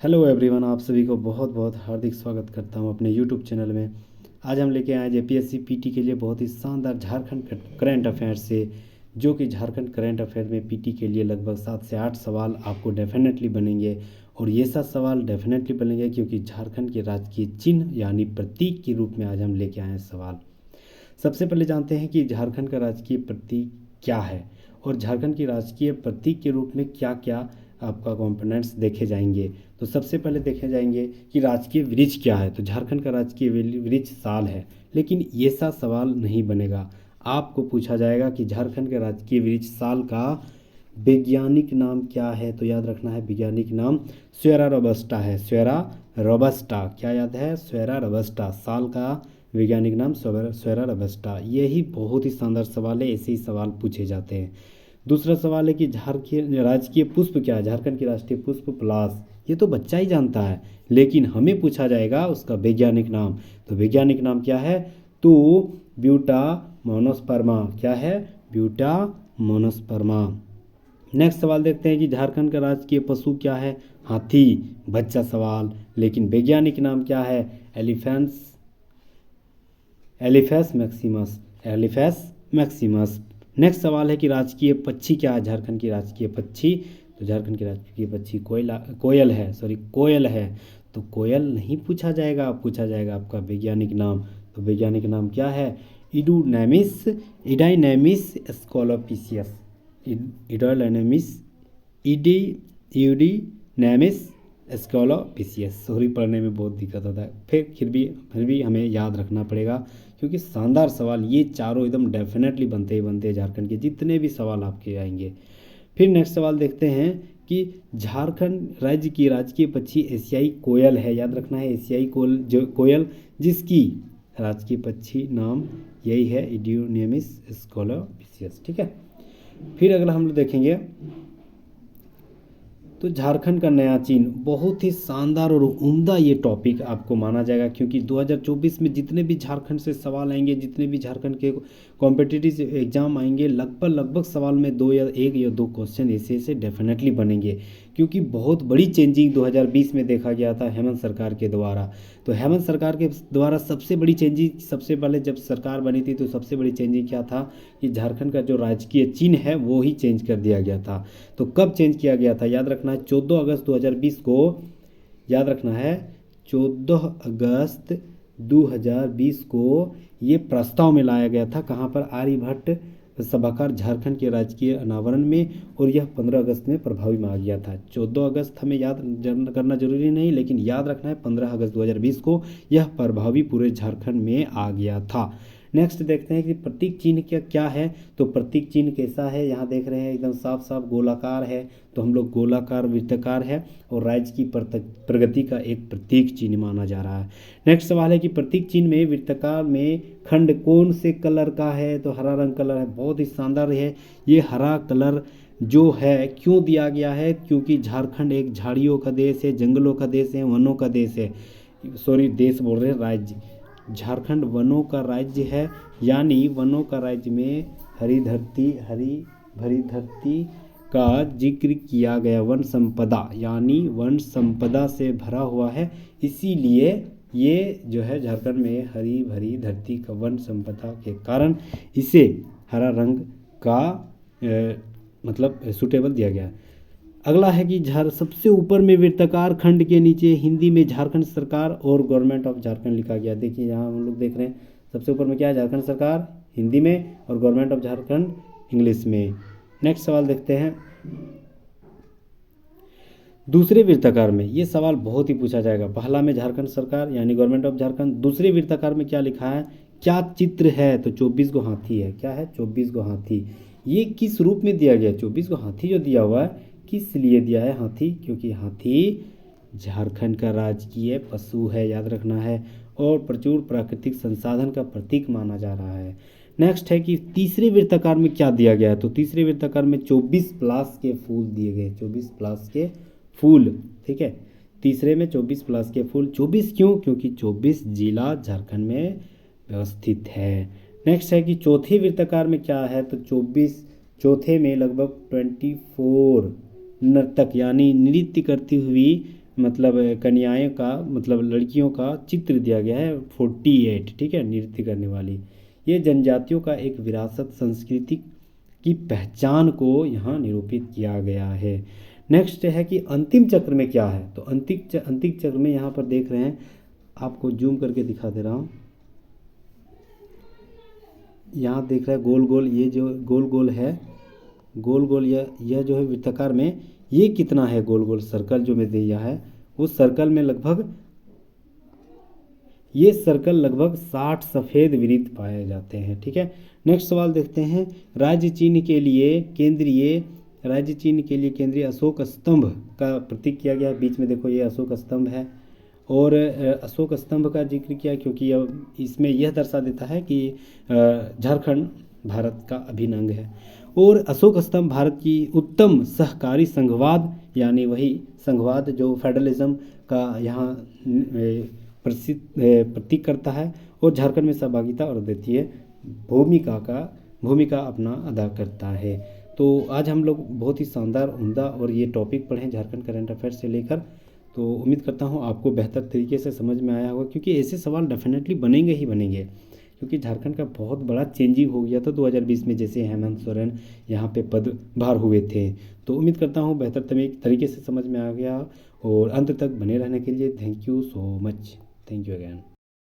Hello everyone, आप सभी को बहुत बहुत हार्दिक स्वागत करता हूं अपने यूट्यूब चैनल में। आज हम लेके आए जेपीएससी पीटी के लिए बहुत ही शानदार झारखंड करंट अफेयर से, जो कि झारखंड करंट अफेयर में पीटी के लिए लगभग 7 से 8 सवाल आपको डेफिनेटली बनेंगे। और ये 7 सवाल डेफिनेटली बनेंगे क्योंकि झारखंड के राजकीय चिन्ह यानी प्रतीक के रूप में आज हम लेके आए हैं सवाल। सबसे पहले जानते हैं कि झारखंड का राजकीय प्रतीक क्या है और झारखंड की राजकीय प्रतीक के रूप में क्या क्या आपका कंपोनेंट्स देखे जाएंगे। तो सबसे पहले देखे जाएंगे कि राजकीय वृक्ष क्या है। तो झारखंड का राजकीय वृक्ष साल है, लेकिन ये सा सवाल नहीं बनेगा। आपको पूछा जाएगा कि झारखंड के राजकीय वृक्ष साल का वैज्ञानिक नाम क्या है। तो याद रखना है, वैज्ञानिक नाम स्वेरा रोबस्टा है। स्वेरा रोबस्टा, क्या याद है? स्वेरा रोबस्टा। साल का वैज्ञानिक नाम स्वेरा रोबस्टा। यही बहुत ही शानदार सवाल है, ऐसे ही सवाल पूछे जाते हैं। दूसरा सवाल है कि झारखंड राजकीय पुष्प क्या है। झारखंड की राष्ट्रीय पुष्प पलाश। ये तो बच्चा ही जानता है, लेकिन हमें पूछा जाएगा उसका वैज्ञानिक नाम। तो वैज्ञानिक नाम क्या है? तो ब्यूटा मोनोस्पर्मा। क्या है? Buta monosperma. नेक्स्ट सवाल देखते हैं कि झारखंड का राजकीय पशु क्या है। हाथी। बच्चा सवाल, लेकिन वैज्ञानिक नाम क्या है? Elephas Maximus. Elephas Maximus. Next सवाल है कि राजकीय पक्षी क्या है। झारखंड की राजकीय पक्षी, तो झारखंड की राजकीय पक्षी कोयल है। तो कोयल नहीं पूछा जाएगा, पूछा जाएगा आपका वैज्ञानिक नाम। तो वैज्ञानिक नाम क्या है? इडाइनेमिस स्कोलोपिसियस। इडीनेमिस स्कोलोपिसियस। सॉरी, पढ़ने में बहुत दिक्कत होता है, फिर भी हमें याद रखना पड़ेगा क्योंकि शानदार सवाल ये चारों एकदम डेफिनेटली बनते ही बनते हैं। झारखंड के जितने भी सवाल आपके आएंगे। फिर नेक्स्ट सवाल देखते हैं कि झारखंड राज्य की राजकीय पक्षी एशियाई कोयल है। याद रखना है, एशियाई कोयल, जिसकी राजकीय पक्षी नाम यही है, इडियोनेमिस स्कोलोपिसियस। ठीक है। फिर अगला हम लोग देखेंगे तो झारखंड का नया चिन्ह, बहुत ही शानदार और उम्दा ये टॉपिक आपको माना जाएगा क्योंकि 2024 में जितने भी झारखंड से सवाल आएंगे, जितने भी झारखंड के कॉम्पिटिटिव एग्जाम आएंगे, लगभग सवाल में 1 या 2 क्वेश्चन ऐसे डेफिनेटली बनेंगे क्योंकि बहुत बड़ी चेंजिंग 2020 में देखा गया था हेमंत सरकार के द्वारा। तो हेमंत सरकार के द्वारा सबसे बड़ी चेंजिंग, सबसे पहले जब सरकार बनी थी तो सबसे बड़ी चेंजिंग क्या था कि झारखंड का जो राजकीय चिन्ह है वो ही चेंज कर दिया गया था। तो कब चेंज किया गया था? याद रखना है 14 अगस्त 2020 को। याद रखना है 14 अगस्त 2020 को ये प्रस्ताव में लाया गया था। कहाँ पर? आर्यभट्ट सभागार झारखंड के राजकीय अनावरण में, और यह 15 अगस्त में प्रभावी में आ गया था। 14 अगस्त हमें याद करना जरूरी नहीं, लेकिन याद रखना है 15 अगस्त 2020 को यह प्रभावी पूरे झारखंड में आ गया था। नेक्स्ट देखते हैं कि प्रतीक चिन्ह क्या है। तो प्रतीक चिन्ह कैसा है? यहाँ देख रहे हैं एकदम साफ साफ गोलाकार है, तो हम लोग गोलाकार वृत्ताकार है और राज्य की प्रगति का एक प्रतीक चिन्ह माना जा रहा है। नेक्स्ट सवाल है कि प्रतीक चिन्ह में वृत्ताकार में खंड कौन से कलर का है। तो हरा रंग कलर है। बहुत ही शानदार है ये हरा कलर जो है। क्यों दिया गया है? क्योंकि झारखंड एक झाड़ियों का देश है, जंगलों का देश है, वनों का देश है। सॉरी, देश बोल रहे हैं, राज्य। झारखंड वनों का राज्य है, यानी वनों का राज्य में हरी भरी धरती का जिक्र किया गया। वन संपदा, यानी वन संपदा से भरा हुआ है, इसीलिए ये जो है झारखंड में हरी भरी धरती का वन संपदा के कारण इसे हरा रंग का मतलब सूटेबल दिया गया है। अगला है कि सबसे ऊपर में वृत्ताकार खंड के नीचे हिंदी में झारखंड सरकार और गवर्नमेंट ऑफ झारखंड लिखा गया। देखिए यहाँ हम लोग देख रहे हैं सबसे ऊपर में क्या है? झारखंड सरकार हिंदी में और गवर्नमेंट ऑफ झारखंड इंग्लिश में। नेक्स्ट सवाल देखते हैं दूसरे वृत्ताकार में। ये सवाल बहुत ही पूछा जाएगा। पहला में झारखंड सरकार यानी गवर्नमेंट ऑफ झारखंड, दूसरे वृत्ताकार में क्या लिखा है, क्या चित्र है? तो 24 गो हाथी है। क्या है? 24 गो हाथी। ये किस रूप में दिया गया? 24 गो हाथी जो दिया हुआ है, किस लिए दिया है हाथी? क्योंकि हाथी झारखंड का राजकीय पशु है, याद रखना है, और प्रचुर प्राकृतिक संसाधन का प्रतीक माना जा रहा है। नेक्स्ट है कि तीसरे वृत्ताकार में क्या दिया गया है। तो तीसरे वृत्ताकार में 24 प्लास के फूल दिए गए। 24 प्लास के फूल। ठीक है। तीसरे में 24 प्लास के फूल। 24 क्यों? क्योंकि 24 जिला झारखंड में व्यवस्थित है। नेक्स्ट है कि चौथे वृत्ताकार में क्या है। तो 24 चौथे में लगभग 24 नर्तक यानी नृत्य करती हुई मतलब कन्याएं का मतलब लड़कियों का चित्र दिया गया है 48, ठीक है, नृत्य करने वाली। ये जनजातियों का एक विरासत, संस्कृति की पहचान को यहाँ निरूपित किया गया है। नेक्स्ट है कि अंतिम चक्र में क्या है, तो अंतिम चक्र में यहाँ पर देख रहे हैं, आपको जूम करके दिखा दे रहा हूँ। यहाँ देख रहे हैं गोल गोल, ये जो गोल गोल है, गोल गोल यह जो है वृत्ताकार में, ये कितना है गोल गोल सर्कल जो मैं दिया है, उस सर्कल में लगभग, ये सर्कल लगभग 60 सफ़ेद वृत्त पाए जाते हैं, ठीक है। नेक्स्ट सवाल देखते हैं, राज्य चिन्ह के लिए केंद्रीय अशोक स्तंभ का प्रतीक किया गया है। बीच में देखो ये अशोक स्तंभ है, और अशोक स्तंभ का जिक्र किया क्योंकि अब इसमें यह दर्शा देता है कि झारखंड भारत का अभिन्न अंग है। और अशोक स्तंभ भारत की उत्तम सहकारी संघवाद, यानी वही संघवाद जो फेडरलिज्म का यहाँ प्रसिद्ध प्रतीक करता है, और झारखंड में सहभागिता और अद्वितीय भूमिका अपना अदा करता है। तो आज हम लोग बहुत ही शानदार, उम्दा और ये टॉपिक पढ़ें झारखंड करंट अफेयर्स से लेकर। तो उम्मीद करता हूँ आपको बेहतर तरीके से समझ में आया होगा, क्योंकि ऐसे सवाल डेफिनेटली बनेंगे ही बनेंगे, क्योंकि झारखंड का बहुत बड़ा चेंजिंग हो गया था 2020 में, जैसे हेमंत सोरेन यहाँ पे पदभार हुए थे। तो उम्मीद करता हूँ बेहतर तरीके से समझ में आ गया, और अंत तक बने रहने के लिए thank you so much. Thank you again.